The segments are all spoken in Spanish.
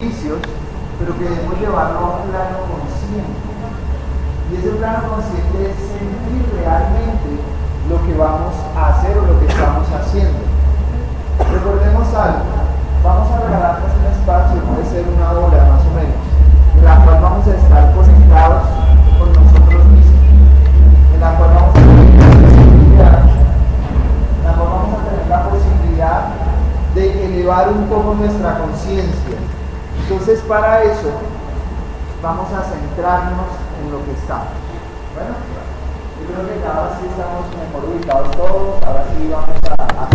juicios, pero queremos llevarlo a un plano consciente. Y ese plano consciente es sentir realmente lo que vamos a hacer o lo que estamos haciendo. Recordemos algo, vamos a regalarnos un espacio, puede ser una hora más o menos, en la cual vamos a estar conectados con nosotros mismos, en la cual vamos a tener la posibilidad de elevar un poco nuestra conciencia. Entonces, para eso vamos a centrarnos en lo que estamos. Bueno, yo creo que ahora sí estamos mejor ubicados todos, ahora sí vamos a centrarnos.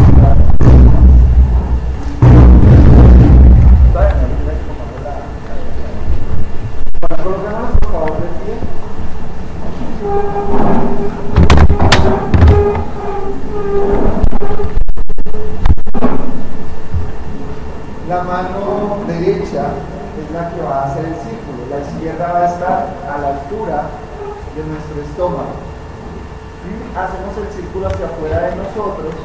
Bueno, coloquémonos por favor de pie. La mano derecha es la que va a hacer el círculo, la izquierda va a estar a la altura de nuestro estómago. Y hacemos el círculo hacia afuera de nosotros,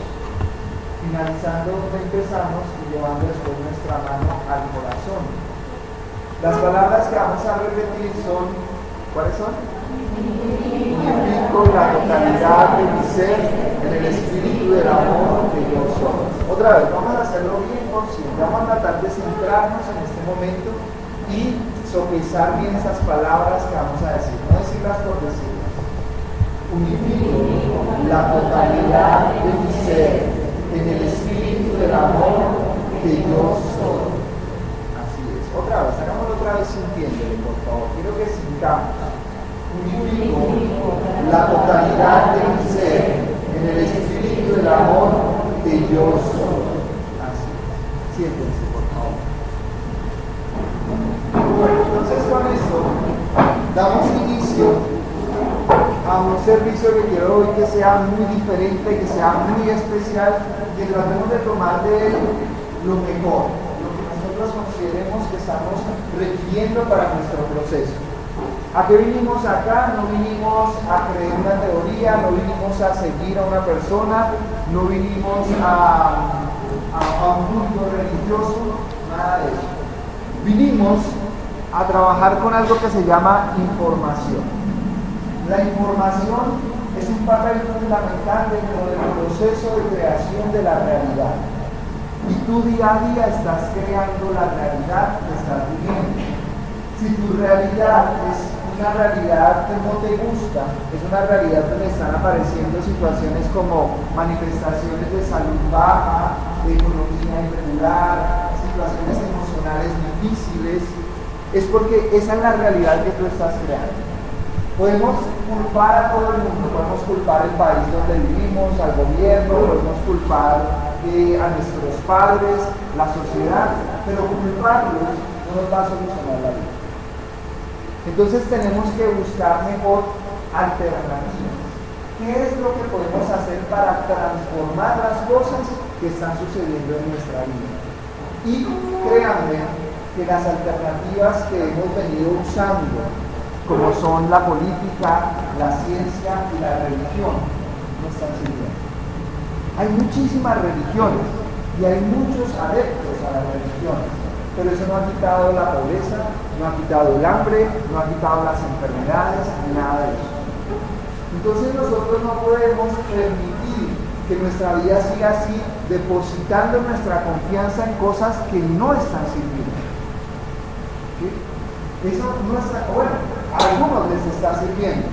finalizando donde empezamos y llevando después nuestra mano al corazón. Las palabras que vamos a repetir son, ¿cuáles son? Unifico la totalidad de mi ser en el espíritu del amor que yo soy. Otra vez, vamos a hacerlo bien consciente, vamos a tratar de centrarnos en este momento y sopesar bien esas palabras que vamos a decir, no decirlas por decirlas. Unifico la totalidad de mi ser en el espíritu del amor que yo soy. Así es. Otra vez, hagámoslo otra vez sintiéndolo, por favor. Quiero que sintamos. Unifico la totalidad de mi ser en el espíritu del amor que yo soy. Así es. Siéntense, por favor. Bueno, entonces con esto damos inicio a un servicio que quiero hoy que sea muy diferente, que sea muy especial, que tratemos de tomar de él lo mejor, lo que nosotros consideremos que estamos requiriendo para nuestro proceso. ¿A qué vinimos acá? No vinimos a creer una teoría, no vinimos a seguir a una persona, no vinimos a un culto religioso, nada de eso. Vinimos a trabajar con algo que se llama información. La información es un papel fundamental dentro del proceso de creación de la realidad. Y tú día a día estás creando la realidad que estás viviendo. Si tu realidad es una realidad que no te gusta, es una realidad donde están apareciendo situaciones como manifestaciones de salud baja, de economía irregular, situaciones emocionales difíciles, es porque esa es la realidad que tú estás creando. Podemos culpar a todo el mundo, podemos culpar el país donde vivimos, al gobierno, podemos culpar a nuestros padres, la sociedad, pero culparlos no nos va a solucionar la vida. Entonces tenemos que buscar mejor alternativas. ¿Qué es lo que podemos hacer para transformar las cosas que están sucediendo en nuestra vida? Y créanme que las alternativas que hemos venido usando, como son la política, la ciencia y la religión, no están sirviendo. Hay muchísimas religiones y hay muchos adeptos a las religiones, pero eso no ha quitado la pobreza, no ha quitado el hambre, no ha quitado las enfermedades, ni nada de eso. Entonces nosotros no podemos permitir que nuestra vida siga así, depositando nuestra confianza en cosas que no están sirviendo. ¿Sí? Eso no está, bueno, a algunos les está sirviendo.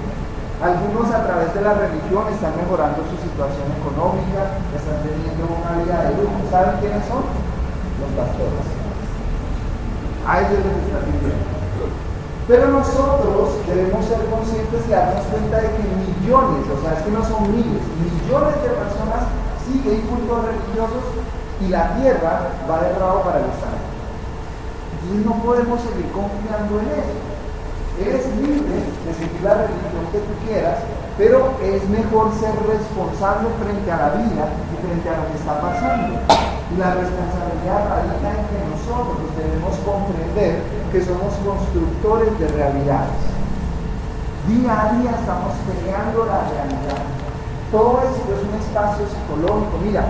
Algunos a través de la religión están mejorando su situación económica, están teniendo una vida de lujo. ¿Saben quiénes son? Los pastores. A ellos les está sirviendo. Pero nosotros debemos ser conscientes y darnos cuenta de que millones, o sea, es que no son miles, millones de personas siguen cultos religiosos y la tierra va de rabo para el Estado. Entonces no podemos seguir confiando en eso. Eres libre de seguir la religión que tú quieras, pero es mejor ser responsable frente a la vida y frente a lo que está pasando. Y la responsabilidad radica en que nosotros debemos comprender que somos constructores de realidades. Día a día estamos creando la realidad. Todo esto es un espacio psicológico. Mira,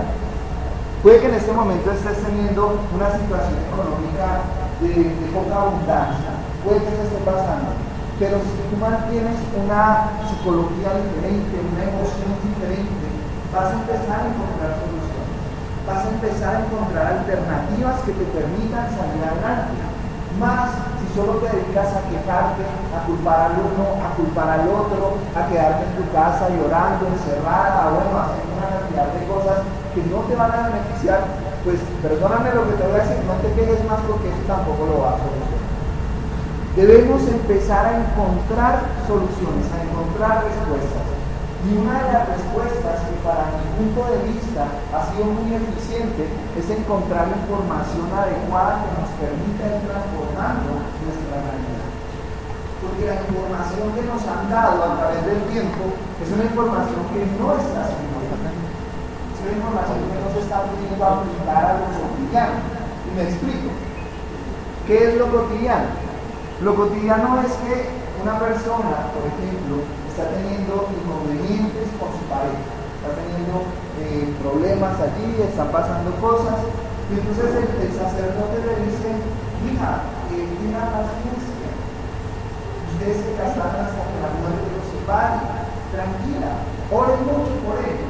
puede que en este momento estés teniendo una situación económica de poca abundancia, puede que se esté pasando, pero si tú mantienes una psicología diferente, una emoción diferente, vas a empezar a encontrar soluciones, vas a empezar a encontrar alternativas que te permitan salir adelante. Más si solo te dedicas a quejarte, a culpar al uno, a culpar al otro, a quedarte en tu casa llorando, encerrada, bueno, haciendo una cantidad de cosas que no te van a beneficiar, pues perdóname lo que te voy a decir, no te quejes más porque eso tampoco lo va a solucionar. Debemos empezar a encontrar soluciones, a encontrar respuestas. Y una de las respuestas que para mi punto de vista ha sido muy eficiente es encontrar información adecuada que nos permita ir transformando nuestra realidad. Porque la información que nos han dado a través del tiempo es una información que no está siendo aplicada. Es una información que no se está pudiendo aplicar a lo cotidiano. Y me explico. ¿Qué es lo cotidiano? Lo cotidiano es que una persona, por ejemplo, está teniendo inconvenientes con su pareja, está teniendo problemas allí, están pasando cosas, y entonces el sacerdote le dice, hija, tenga paciencia, ustedes se casaron hasta que la muerte los separe, tranquila, oren mucho por ellos,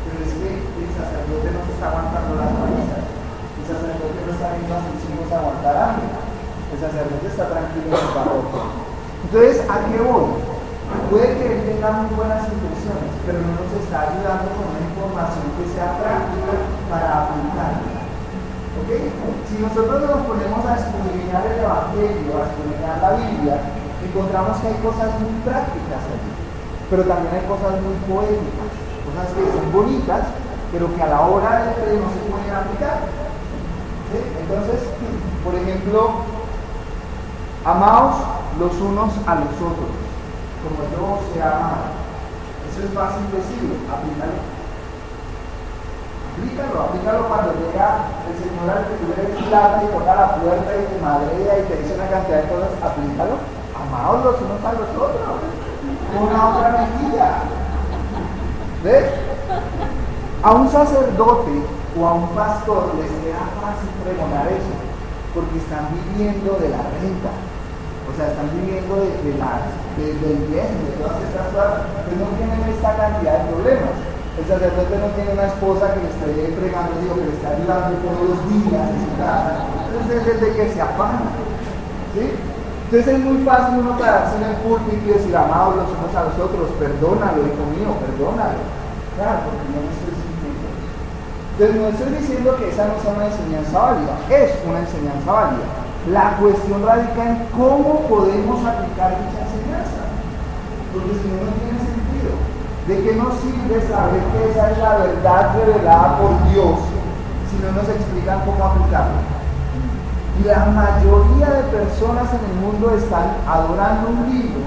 pero es que el sacerdote no se está aguantando las palizas, el sacerdote no está viendo a sus hijos aguantar hambre, el sacerdote está tranquilo en su parroquia. Entonces, ¿a qué voy? Puede que él tenga muy buenas intenciones, pero no nos está ayudando con una información que sea práctica para aplicarla. ¿Ok? Si nosotros nos ponemos a escudriñar el Evangelio, a escudriñar la Biblia, encontramos que hay cosas muy prácticas allí, pero también hay cosas muy poéticas, cosas que son bonitas, pero que a la hora de fe no se pueden aplicar. ¿Sí? Entonces, por ejemplo, amaos los unos a los otros como yo se ama. Eso es fácil decirlo, aplícalo. Aplícalo cuando llega el Señor al que tú eres plata y toca la puerta y te madrea y te dice una cantidad de cosas, aplícalo. Amaos los unos a los otros. Una otra mejilla. ¿Ves? A un sacerdote o a un pastor les queda fácil pregonar eso, porque están viviendo de la renta. O sea, están viviendo del bien, de todas estas cosas, pues no tienen esta cantidad de problemas. El sacerdote no tiene una esposa que le esté fregando, digo, que le está ayudando todos los días en su casa. Entonces es el de que se afana. ¿Sí? Entonces es muy fácil uno pararse en el púlpito y decir, amados los unos a los otros, perdónalo, hijo mío, perdónalo. Claro, porque no me estoy sintiendo. Entonces no estoy diciendo que esa no sea una enseñanza válida, es una enseñanza válida. La cuestión radica en cómo podemos aplicar dicha enseñanza, porque si no, no tiene sentido. ¿De qué nos sirve saber que esa es la verdad revelada por Dios si no nos explican cómo aplicarla? Y la mayoría de personas en el mundo están adorando un libro,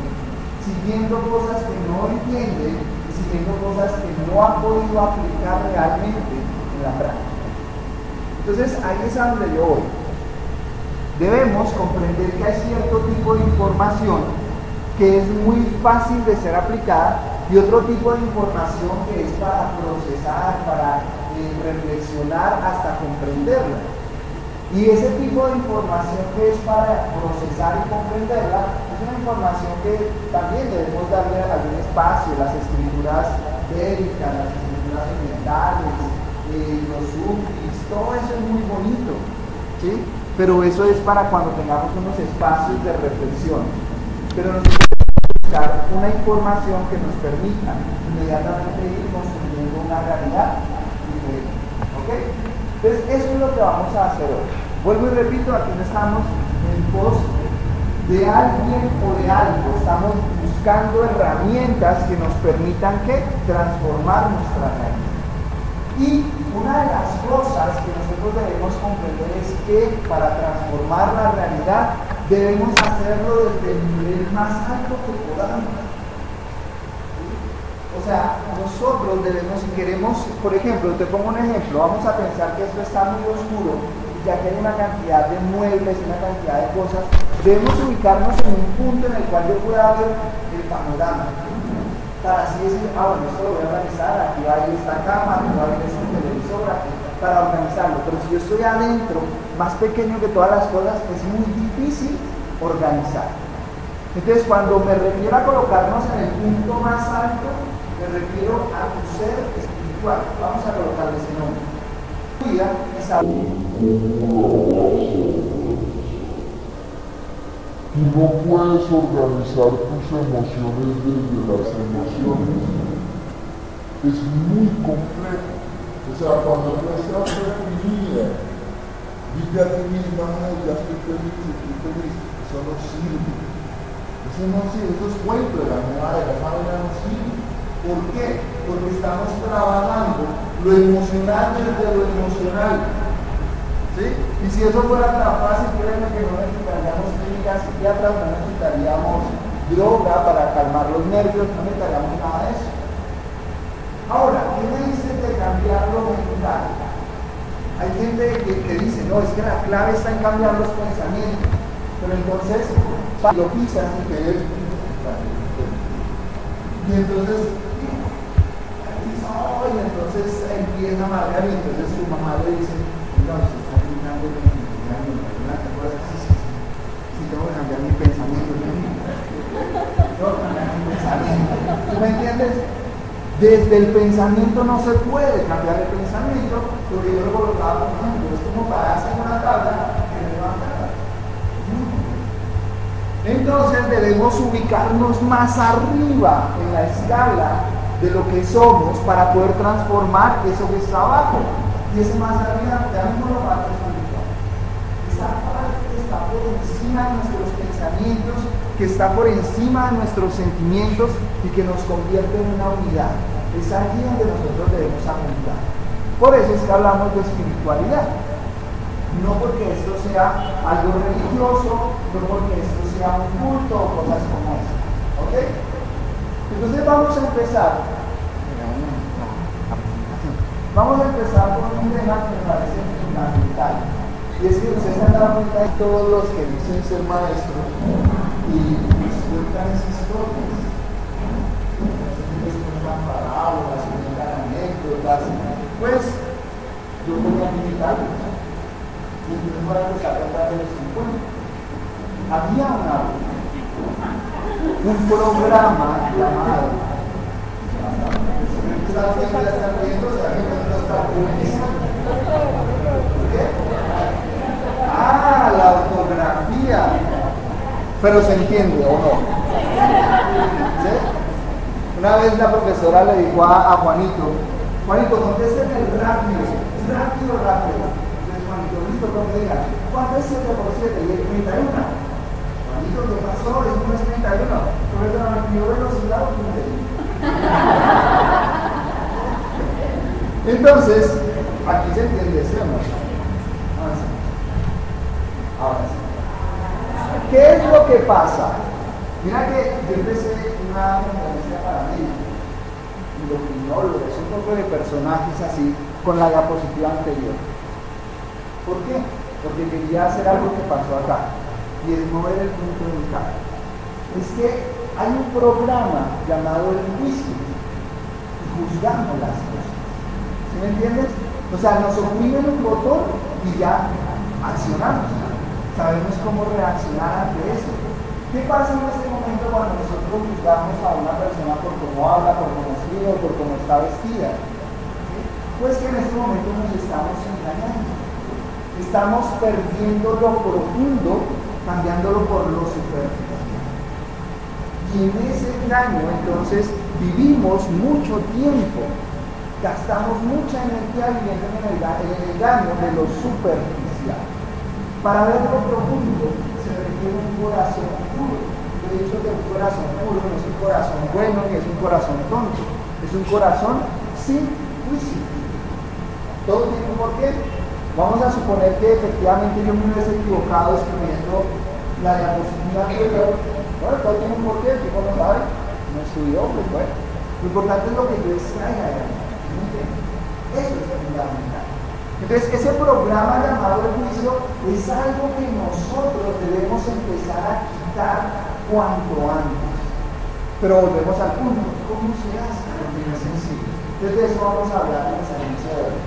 siguiendo cosas que no entienden y siguiendo cosas que no han podido aplicar realmente en la práctica. Entonces ahí es a donde yo voy. Debemos comprender que hay cierto tipo de información que es muy fácil de ser aplicada y otro tipo de información que es para procesar, para reflexionar hasta comprenderla. Y ese tipo de información que es para procesar y comprenderla es una información que también debemos darle algún espacio, las escrituras védicas, las escrituras orientales, los sufis, todo eso es muy bonito, ¿sí? Pero eso es para cuando tengamos unos espacios de reflexión. Pero nosotros debemos buscar una información que nos permita inmediatamente ir construyendo una realidad diferente. ¿Ok? Entonces, eso es lo que vamos a hacer hoy. Vuelvo y repito, aquí no estamos en pos de alguien o de algo. Estamos buscando herramientas que nos permitan ¿qué? Transformar nuestra realidad. Y una de las cosas que nosotros debemos comprender es que para transformar la realidad debemos hacerlo desde el nivel más alto que podamos. O sea, nosotros debemos, si queremos, por ejemplo, te pongo un ejemplo, vamos a pensar que esto está muy oscuro, ya que hay una cantidad de muebles, una cantidad de cosas, debemos ubicarnos en un punto en el cual yo pueda ver el panorama. Para así decir, bueno, esto lo voy a organizar, aquí va a ir esta cama, aquí va a ir este televisor, aquí, para organizarlo. Pero si yo estoy adentro, más pequeño que todas las cosas, es muy difícil organizar. Entonces, cuando me refiero a colocarnos en el punto más alto, me refiero a tu ser espiritual. Vamos a colocarle ese nombre. Vida y salud. Tú no puedes organizar tus emociones desde las emociones. Es muy complejo. O sea, cuando tú estás reprimida, dite a ti misma, no, ya estoy feliz, eso no sirve. Eso no sirve, eso es cuento de la nueva era, esa vaina no sirve. ¿Por qué? Porque estamos trabajando lo emocional desde lo emocional. ¿Sí? Y si eso fuera tan fácil, créanme que no necesitaríamos clínicas psiquiatras, no necesitaríamos droga para calmar los nervios, no necesitaríamos nada de eso. Ahora, ¿qué me dice de cambiar lo mental? Hay gente que dice, no, es que la clave está en cambiar los pensamientos. Pero entonces, lo pisan sin querer. Y entonces, y entonces empieza a amargar y entonces su mamá le dice, no, se está gritando que si tengo que cambiar mi pensamiento, no cambiar mi pensamiento. ¿Tú me entiendes? Desde el pensamiento no se puede cambiar el pensamiento, porque yo lo colocaba por ejemplo, es como pararse en una tabla que levantar. Entonces debemos ubicarnos más arriba en la escala de lo que somos para poder transformar eso que está abajo. Y ese más arriba, ya mismo lo parte espiritual. Esa parte que está por encima de nuestros pensamientos, que está por encima de nuestros sentimientos y que nos convierte en una unidad. Es aquí donde nosotros debemos apuntar. Por eso es que hablamos de espiritualidad. No porque esto sea algo religioso, no porque esto sea un culto o cosas como esa. ¿Ok? Entonces vamos a empezar. Vamos a empezar con un tema que me parece fundamental. Y es que ustedes se han dado cuenta de todos los que dicen ser maestros y nos cuentan esas historias. Nos cuentan parábolas, cuentan anécdotas. Pues yo voy a imitarlos. Y entonces voy a empezar a contar de los 50. Había un programa llamado la ortografía. Pero se entiende o no. ¿Sí? Una vez la profesora le dijo a Juanito, contésteme rápido. Entonces Juanito, listo, profe, ¿cuánto es 7 por 7? Y es 31. Juanito, ¿qué pasó? Eso no es 31. Profesora, me pidió velocidad o 31. Entonces, aquí se entiende, ¿sí o no? Ahora sí. ¿Qué es lo que pasa? Mira que yo empecé una conferencia para mí, y lo opinólogos, un poco de personajes así, con la diapositiva anterior. ¿Por qué? Porque quería hacer algo que pasó acá, y es mover el punto de vista. Es que hay un programa llamado el juicio, y juzgamos las cosas. ¿Sí me entiendes? O sea, nos oprimen un botón y ya accionamos. Sabemos cómo reaccionar ante eso. ¿Qué pasa en este momento cuando nosotros juzgamos a una persona por cómo habla, por cómo escribe, por cómo está vestida? ¿Sí? Pues que en este momento nos estamos engañando. Estamos perdiendo lo profundo, cambiándolo por lo superficial. Y en ese engaño, entonces, vivimos mucho tiempo. Gastamos mucha energía viviendo en el engaño de lo superficial. Para ver lo profundo se requiere un corazón puro. Yo he dicho que un corazón puro no es un corazón bueno ni es un corazón tonto. Es un corazón sin juicio. Todo tiene un porqué. Vamos a suponer que efectivamente yo me hubiese equivocado escribiendo la diapositiva anterior. Bueno, todo tiene un porqué, el tipo no sabe, no estudió, pues bueno. Lo importante es lo que yo extraiga de ahí. Eso es fundamental. Entonces, ese programa llamado el juicio es algo que nosotros debemos empezar a quitar cuanto antes. Pero volvemos al punto, ¿cómo se hace? Porque no es sencillo. Entonces, de eso vamos a hablar en esa inicio de hoy.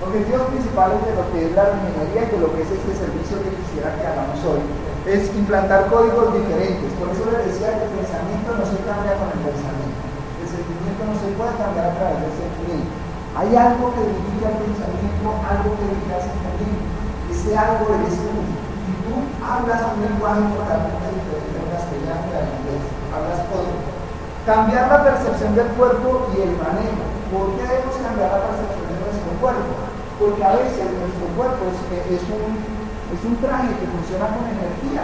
Objetivos principales de lo que es la ingeniería y de lo que es este servicio que quisiera que hagamos hoy es implantar códigos diferentes. Por eso les decía que el pensamiento no se cambia con el pensamiento. El sentimiento no se puede cambiar a través del sentimiento. Hay algo que dirige al pensamiento, algo que dirige al sentimiento. Ese algo eres tú. Y tú hablas un lenguaje totalmente diferente al castellano y al inglés. Hablas código. Cambiar la percepción del cuerpo y el manejo. ¿Por qué debemos cambiar la percepción de nuestro cuerpo? Porque a veces nuestro cuerpo es un traje que funciona con energía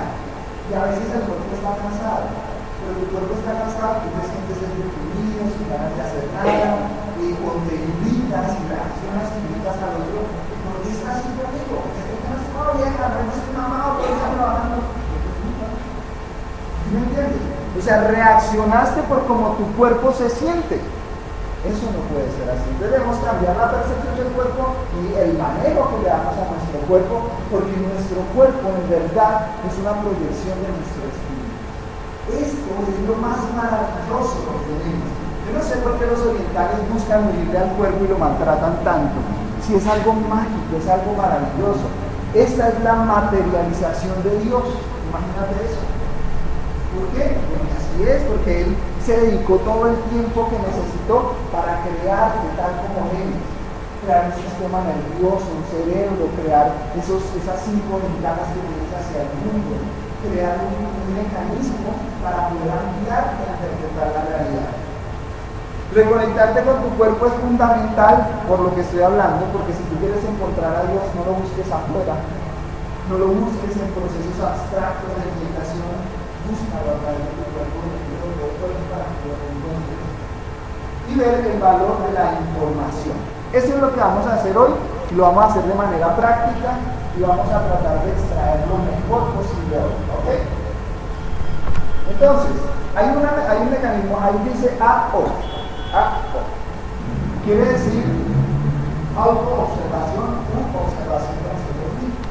y a veces el cuerpo está cansado. Pero el cuerpo está cansado, tú te sientes deprimido, sin ganas de hacer nada, o te irritas y reaccionas y gritas al otro. ¿Por qué estás así conmigo? Estoy cansado, vieja, no estoy mamado, ¿por qué estás trabajando? ¿Sí me entiendes? O sea, reaccionaste por cómo tu cuerpo se siente. Eso no puede ser así. Debemos cambiar la percepción del cuerpo y el manejo que le damos a nuestro cuerpo, porque nuestro cuerpo en verdad es una proyección de nuestro espíritu. Esto es lo más maravilloso que tenemos. Yo no sé por qué los orientales buscan unirle al cuerpo y lo maltratan tanto. Si es algo mágico, es algo maravilloso. Esta es la materialización de Dios. Imagínate eso. ¿Por qué? Porque así es, porque Él se dedicó todo el tiempo que necesitó para crearte tal como eres. Crear un sistema nervioso, un cerebro, crear esas 5 ventanas que tienes hacia el mundo, crear un mecanismo para poder ampliar e interpretar la realidad. Reconectarte con tu cuerpo es fundamental por lo que estoy hablando, porque si tú quieres encontrar a Dios, no lo busques afuera, no lo busques en procesos abstractos de meditación, búscalo a través de tu cuerpo, para que lo encuentres y ver el valor de la información. Eso es lo que vamos a hacer hoy, lo vamos a hacer de manera práctica y vamos a tratar de extraer lo mejor posible hoy, ¿ok? Entonces, hay un mecanismo, ahí dice AO. AO. Quiere decir autoobservación u observación de nosotros mismos.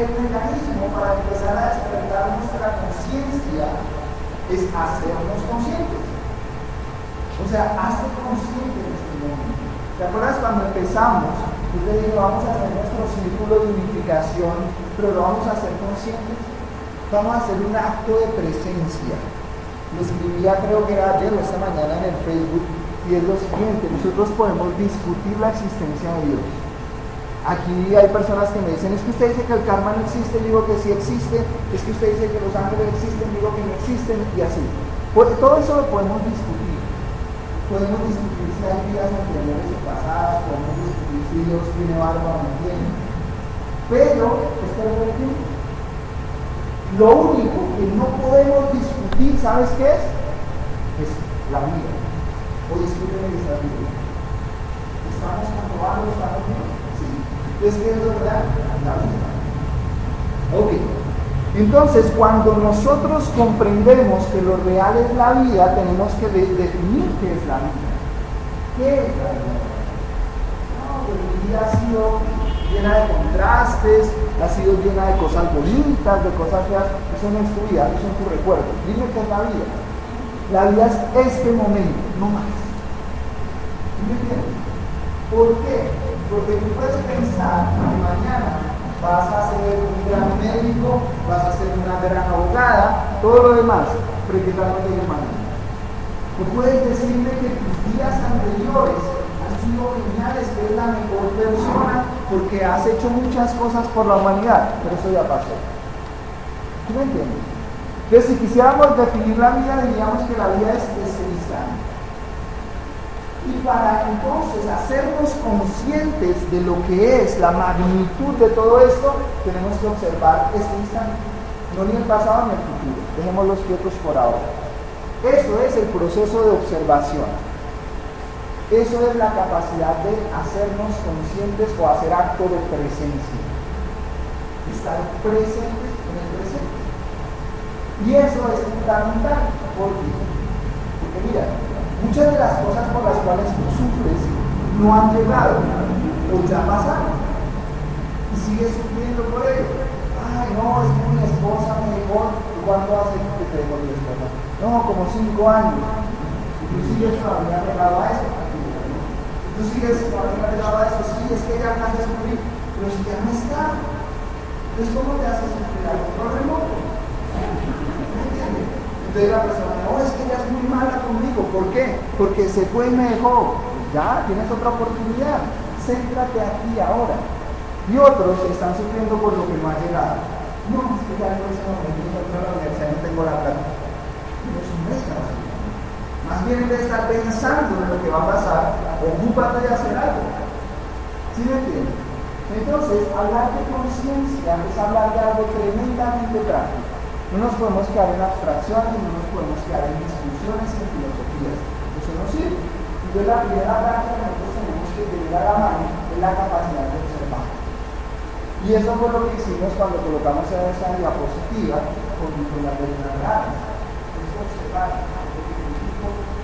El mecanismo para empezar a despertar nuestra conciencia es hacernos conscientes. O sea, hazte consciente de este momento. ¿Te acuerdas cuando empezamos? Yo te dije, vamos a hacer nuestro círculo de unificación, pero lo vamos a hacer conscientes. Vamos a hacer un acto de presencia. Lo escribía, creo que era ayer o esta mañana en el Facebook, y es lo siguiente: nosotros podemos discutir la existencia de Dios. Aquí hay personas que me dicen, es que usted dice que el karma no existe, digo que sí existe, es que usted dice que los ángeles existen, digo que no existen, y así. Pues, todo eso lo podemos discutir. Podemos discutir si hay vidas anteriores o pasadas, podemos discutir si Dios tiene barba o no tiene. Pero, lo único que no podemos discutir, ¿sabes qué es? Es la vida. O discuten en esta vida. ¿Estamos comprobando, estamos bien? Es que es verdad, la vida. Ok. Entonces, cuando nosotros comprendemos que lo real es la vida, tenemos que definir qué es la vida. ¿Qué es la vida? No, pues mi vida ha sido llena de contrastes, ha sido llena de cosas bonitas, de cosas feas. Eso no es tu vida, eso son tus recuerdos. Dime qué es la vida. La vida es este momento, no más. ¿Me entiendes? ¿Por qué? Porque tú puedes pensar que mañana vas a ser un gran médico, vas a ser una gran abogada, todo lo demás, pero ¿qué tal que llegue mañana? Tú puedes decirme que tus días anteriores han sido geniales, que eres la mejor persona porque has hecho muchas cosas por la humanidad, pero eso ya pasó. ¿Tú me entiendes? Entonces, si quisiéramos definir la vida, diríamos que la vida es este instante. Y para entonces hacernos conscientes de lo que es la magnitud de todo esto, tenemos que observar este instante, no ni el pasado ni el futuro. Dejémoslos quietos por ahora. Eso es el proceso de observación. Eso es la capacidad de hacernos conscientes o hacer acto de presencia. Estar presentes en el presente. Y eso es fundamental. ¿Por qué? Porque mira, muchas de las cosas por las cuales tú sufres no han llegado o ya pasaron y sigues sufriendo por ello. Ay, no, es que mi esposa me dejó. ¿Cuánto hace que te dejó mi esposa? No, como 5 años. Y tú sigues todavía pegado a eso. Tú sigues, cuando me hablaba de eso, sí, es que ella alcanza a sufrir, pero si ya no está, entonces ¿cómo te haces sufrir al control remoto? ¿Me entiendes? Entonces la persona, no, es que ella es muy mala conmigo. ¿Por qué? Porque se fue y me dejó. Ya, tienes otra oportunidad. Céntrate aquí ahora. Y otros están sufriendo por lo que no ha llegado. No, es que ya no es el momento, no entro a la universidad, no tengo la plata. No es un mes. Más bien en vez de estar pensando en lo que va a pasar, ocúpate de hacer algo. ¿Sí me entiendes? Entonces, hablar de conciencia es hablar de algo tremendamente práctico. No nos podemos quedar en abstracciones, no nos podemos quedar en discusiones, en filosofías. Eso no sirve. Entonces, la primera práctica que nosotros tenemos que tener a la mano es la capacidad de observar. Y eso fue lo que hicimos cuando colocamos esa diapositiva con las terminales. Es observar.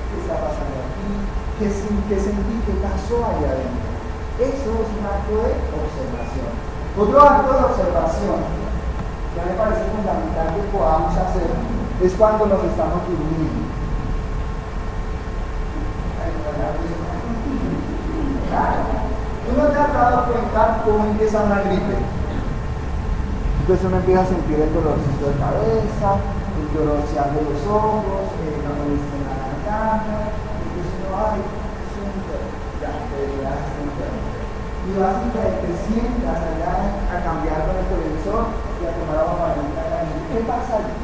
¿Qué está pasando aquí? ¿Qué sentí? ¿Qué pasó ahí adentro? Eso es un acto de observación. Otro acto de observación que me parece fundamental que podamos hacer es cuando nos estamos durmiendo. Tú no te has dado cuenta cómo empieza una gripe. Entonces uno empieza a sentir el dolorcito de cabeza, el dolorcial de los ojos, la molestia en la garganta, entonces uno, ay, es un enfermo, ya, es un enfermo. Y vas y te sientas allá a cambiar con el televisor y a tomar agua margarita. ¿Qué pasa allí?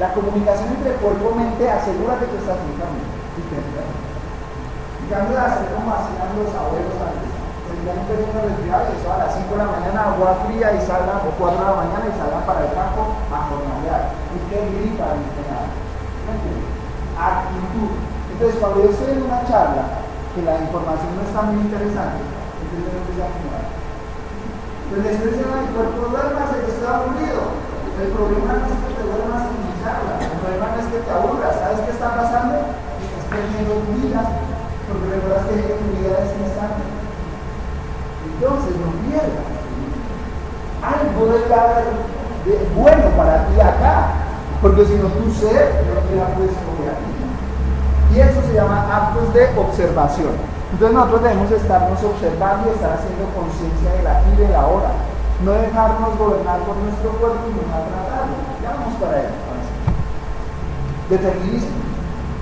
La comunicación entre cuerpo y mente asegura que tú estás enfermo y te enfermas. En cambio de hacer como hacían los abuelos antes, tendrían un pequeño resfriado y eso a las 5 de la mañana agua fría y salgan, o 4 de la mañana y salgan para el campo a jornalear. Y que gripa ni que nada. Actitud. Entonces cuando yo estoy en una charla que la información no está muy interesante, entonces yo empiezo a fumar. Entonces le estoy diciendo a mi cuerpo, duérmase que estoy aburrido. El problema no es que te duermas en mi charla, el problema no es que te aburras. ¿Sabes qué está pasando? Estás perdiendo tu vida, porque recuerdas que tu vida es instante. Entonces no pierdas. Algo debe haber de bueno para ti acá, porque si no tu ser no te la puedes comer aquí. Y eso se llama actos de observación. Entonces nosotros debemos estarnos observando y estar haciendo conciencia del aquí y del ahora. No dejarnos gobernar por nuestro cuerpo y no maltratarlo. Ya vamos para ello. Determinismo.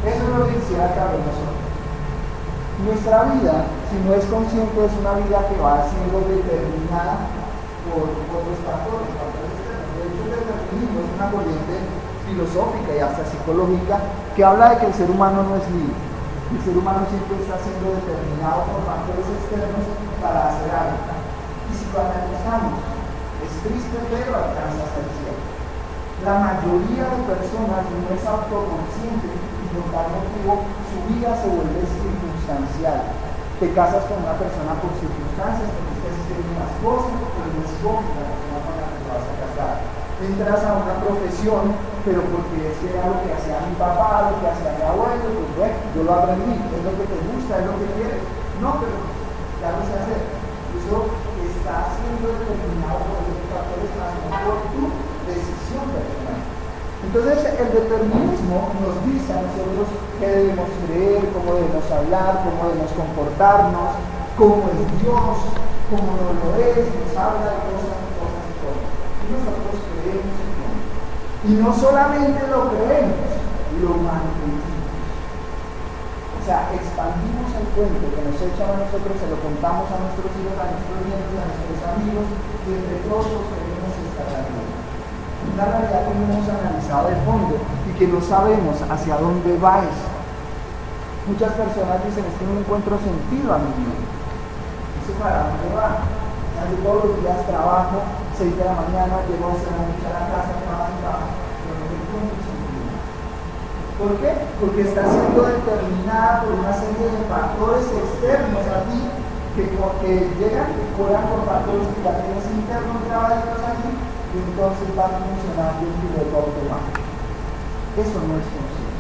Eso es lo que quisiera que hablemos nosotros. Nuestra vida, si no es consciente, es una vida que va siendo determinada por los factores externos. De hecho, el determinismo es una corriente filosófica y hasta psicológica que habla de que el ser humano no es libre. El ser humano siempre está siendo determinado por factores externos para hacer algo. Y si lo analizamos, es triste pero alcanza hasta el cielo. La mayoría de personas no es autoconsciente y por tal motivo su vida se vuelve circunstancial. Te casas con una persona por circunstancias, porque estás haciendo una esposa, pero no es con la persona con la que te vas a casar. Entras a una profesión, pero porque es que era lo que hacía mi papá, lo que hacía mi abuelo, pues bueno, yo lo aprendí, es lo que te gusta, es lo que quieres. No, pero ya lo sé hacer. Eso está siendo determinado por los factores más por tu decisión personal. Entonces el determinismo nos dice a nosotros qué debemos creer, cómo debemos hablar, cómo debemos comportarnos, cómo es Dios, cómo no lo es, nos habla de cosas y cosas. Y nosotros creemos en Dios. Y no solamente lo creemos, lo mantenemos. O sea, expandimos el cuento que nos echan a nosotros, se lo contamos a nuestros hijos, a nuestros nietos, a nuestros amigos, y entre todos queremos estar arriba. Una realidad que no hemos analizado de fondo y que no sabemos hacia dónde va eso. Muchas personas dicen, es que no encuentro sentido a mi vida. ¿Eso para dónde va? Yo todos los días trabajo, 6 de la mañana, llego a 11 de la noche a la casa, trabajo, pero no encuentro sentido. ¿Por qué? Porque está siendo determinada por una serie de factores externos a ti que llegan y juegan por factores que ya tienes internos grabados aquí y entonces van funcionando en piloto automático. Eso no es conciencia.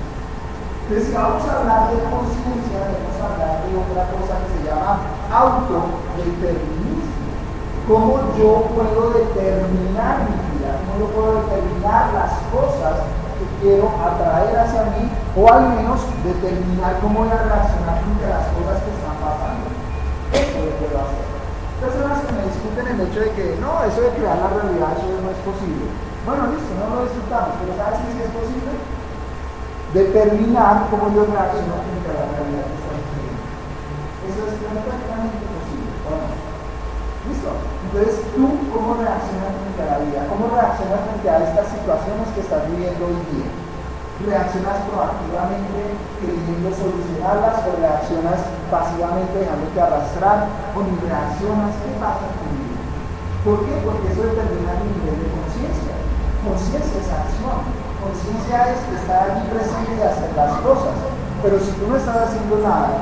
Entonces, si vamos a hablar de conciencia, debemos hablar de otra cosa que se llama autodeterminismo. ¿Cómo yo puedo determinar mi vida? ¿Cómo yo puedo determinar las cosas que quiero atraer hacia mí? O al menos determinar cómo voy a reaccionar frente a las cosas que están pasando. discuten el hecho de que no, eso de crear la realidad, eso no es posible. Bueno, listo, no lo disfrutamos, pero ¿sabes qué sí es posible? Determinar cómo yo reacciono frente a la realidad que está sucediendo. Eso es prácticamente posible, ¿o no? ¿Listo? Entonces, ¿tú cómo reaccionas frente a la vida? ¿Cómo reaccionas frente a estas situaciones que estás viviendo hoy día? ¿Reaccionas proactivamente queriendo solucionarlas o reaccionas pasivamente dejándote arrastrar o ni reaccionas? ¿Qué pasa conmigo? ¿Por qué? Porque eso determina mi nivel de conciencia. Conciencia es acción. Conciencia es estar allí presente y hacer las cosas. Pero si tú no estás haciendo nada,